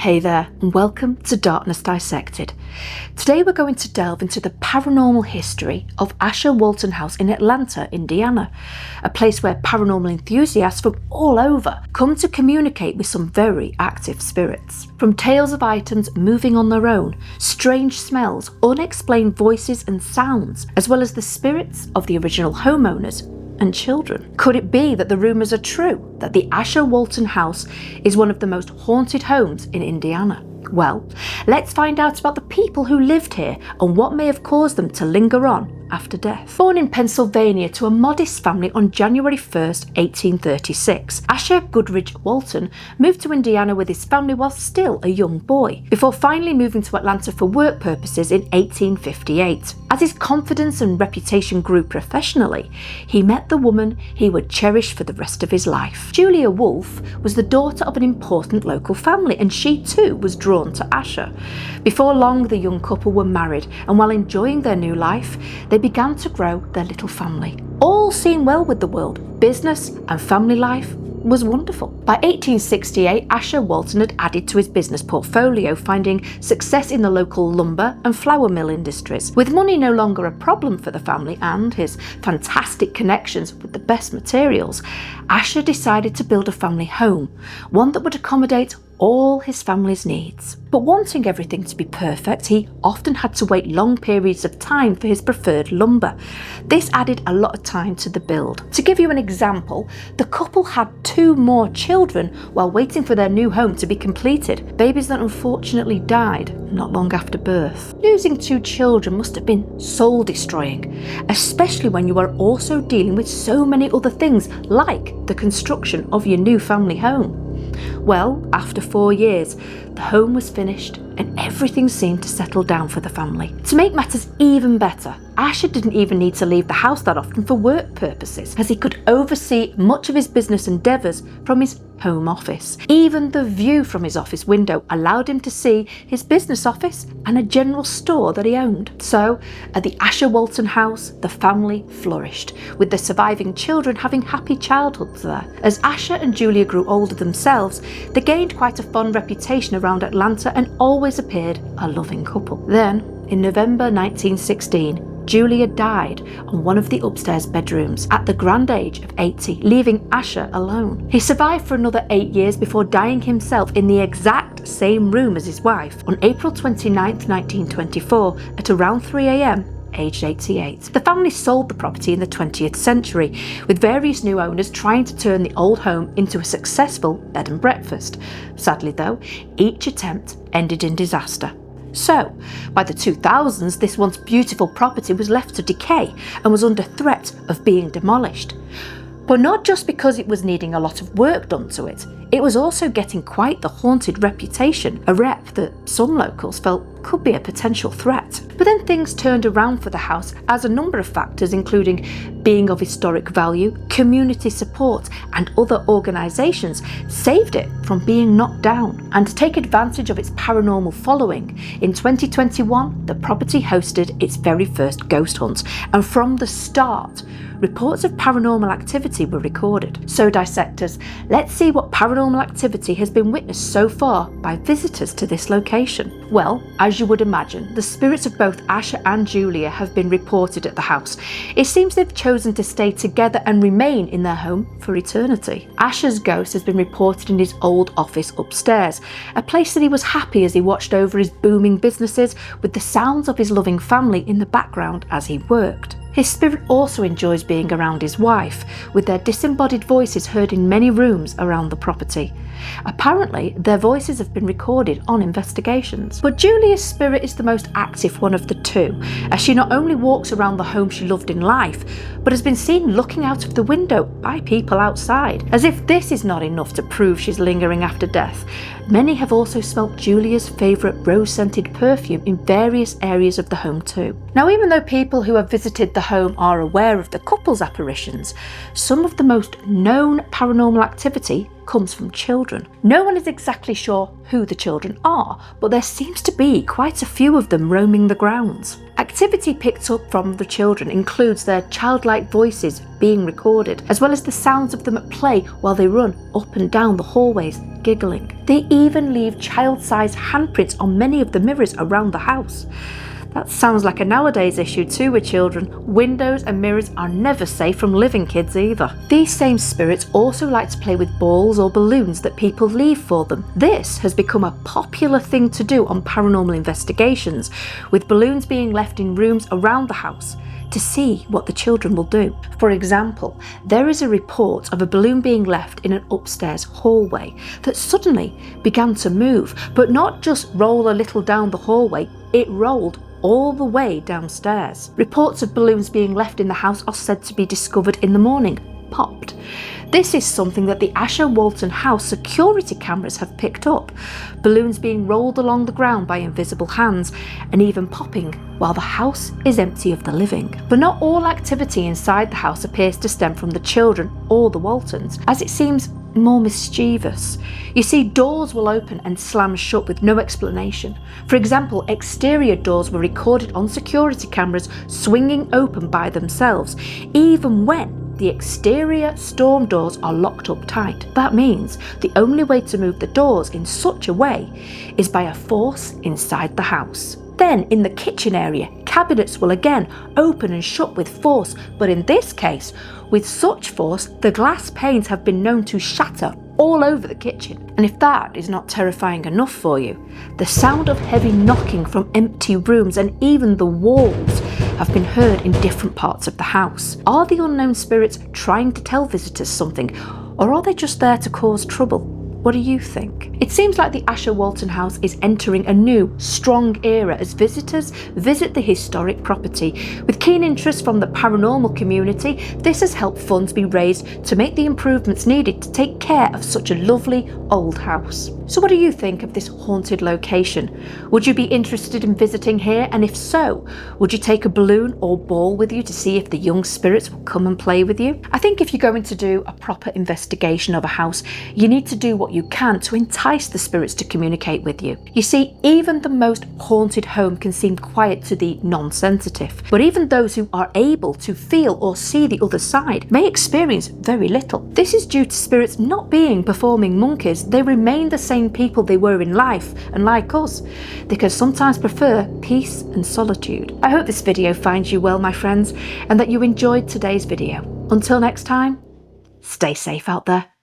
Hey there, and welcome to Darkness Dissected. Today we're going to delve into the paranormal history of Asher Walton House in Atlanta, Indiana, a place where paranormal enthusiasts from all over come to communicate with some very active spirits. From tales of items moving on their own, strange smells, unexplained voices and sounds, as well as the spirits of the original homeowners and children. Could it be that the rumours are true, that the Asher Walton House is one of the most haunted homes in Indiana? Well, let's find out about the people who lived here and what may have caused them to linger on after death. Born in Pennsylvania to a modest family on January 1st, 1836, Asher Goodrich Walton moved to Indiana with his family while still a young boy, before finally moving to Atlanta for work purposes in 1858. As his confidence and reputation grew professionally, he met the woman he would cherish for the rest of his life. Julia Wolfe was the daughter of an important local family, and she too was drawn to Asher. Before long, the young couple were married, and while enjoying their new life, they began to grow their little family. All seemed well with the world. Business and family life was wonderful. By 1868, Asher Walton had added to his business portfolio, finding success in the local lumber and flour mill industries. With money no longer a problem for the family and his fantastic connections with the best materials, Asher decided to build a family home, one that would accommodate all his family's needs. But wanting everything to be perfect, he often had to wait long periods of time for his preferred lumber. This added a lot of time to the build. To give you an example, the couple had 2 more children while waiting for their new home to be completed, babies that unfortunately died not long after birth. Losing 2 children must have been soul-destroying, especially when you are also dealing with so many other things like the construction of your new family home. Well, after 4 years, the home was finished and everything seemed to settle down for the family. To make matters even better, Asher didn't even need to leave the house that often for work purposes, as he could oversee much of his business endeavours from his home office. Even the view from his office window allowed him to see his business office and a general store that he owned. So, at the Asher Walton House, the family flourished, with the surviving children having happy childhoods there. As Asher and Julia grew older themselves, they gained quite a fond reputation around Atlanta and always appeared a loving couple. Then, in November 1916, Julia died on one of the upstairs bedrooms at the grand age of 80, leaving Asher alone. He survived for another 8 years before dying himself in the exact same room as his wife on April 29, 1924 at around 3 a.m. aged 88. The family sold the property in the 20th century, with various new owners trying to turn the old home into a successful bed and breakfast. Sadly though, each attempt ended in disaster. So, by the 2000s, this once beautiful property was left to decay and was under threat of being demolished. But not just because it was needing a lot of work done to it, it was also getting quite the haunted reputation, a rep that some locals felt could be a potential threat. But then things turned around for the house as a number of factors, including being of historic value, community support, and other organisations saved it from being knocked down. And to take advantage of its paranormal following, in 2021, the property hosted its very first ghost hunt, and from the start, reports of paranormal activity were recorded. So dissectors, let's see what paranormal activity has been witnessed so far by visitors to this location. Well, as you would imagine, the spirits of both Asher and Julia have been reported at the house. It seems they've chosen to stay together and remain in their home for eternity. Asher's ghost has been reported in his old office upstairs, a place that he was happy as he watched over his booming businesses with the sounds of his loving family in the background as he worked. His spirit also enjoys being around his wife, with their disembodied voices heard in many rooms around the property. Apparently, their voices have been recorded on investigations. But Julia's spirit is the most active one of the two, as she not only walks around the home she loved in life, but has been seen looking out of the window by people outside. As if this is not enough to prove she's lingering after death, many have also smelt Julia's favourite rose-scented perfume in various areas of the home too. Now, even though people who have visited the home are aware of the couple's apparitions, some of the most known paranormal activity comes from children. No one is exactly sure who the children are, but there seems to be quite a few of them roaming the grounds. activity picked up from the children includes their childlike voices being recorded, as well as the sounds of them at play while they run up and down the hallways, giggling. They even leave child-sized handprints on many of the mirrors around the house. That sounds like a nowadays issue too with children. Windows and mirrors are never safe from living kids either. These same spirits also like to play with balls or balloons that people leave for them. This has become a popular thing to do on paranormal investigations, with balloons being left in rooms around the house to see what the children will do. For example, there is a report of a balloon being left in an upstairs hallway that suddenly began to move, but not just roll a little down the hallway, it rolled all the way downstairs. Reports of balloons being left in the house are said to be discovered in the morning, popped. This is something that the Asher Walton House security cameras have picked up. Balloons being rolled along the ground by invisible hands and even popping while the house is empty of the living. But not all activity inside the house appears to stem from the children or the Waltons, as it seems more mischievous. You see, doors will open and slam shut with no explanation. For example, exterior doors were recorded on security cameras swinging open by themselves, even when the exterior storm doors are locked up tight. That means the only way to move the doors in such a way is by a force inside the house. Then in the kitchen area, cabinets will again open and shut with force, but in this case, with such force, the glass panes have been known to shatter all over the kitchen. And if that is not terrifying enough for you, the sound of heavy knocking from empty rooms and even the walls have been heard in different parts of the house. Are the unknown spirits trying to tell visitors something, or are they just there to cause trouble? What do you think? It seems like the Asher Walton House is entering a new, strong era as visitors visit the historic property. With keen interest from the paranormal community, this has helped funds be raised to make the improvements needed to take care of such a lovely old house. So what do you think of this haunted location? Would you be interested in visiting here? And if so, would you take a balloon or ball with you to see if the young spirits will come and play with you? I think if you're going to do a proper investigation of a house, you need to do what you can to entice the spirits to communicate with you. You see, even the most haunted home can seem quiet to the non-sensitive, but even those who are able to feel or see the other side may experience very little. This is due to spirits not being performing monkeys. They remain the same people they were in life, and like us, they can sometimes prefer peace and solitude. I hope this video finds you well, my friends, and that you enjoyed today's video. Until next time, stay safe out there.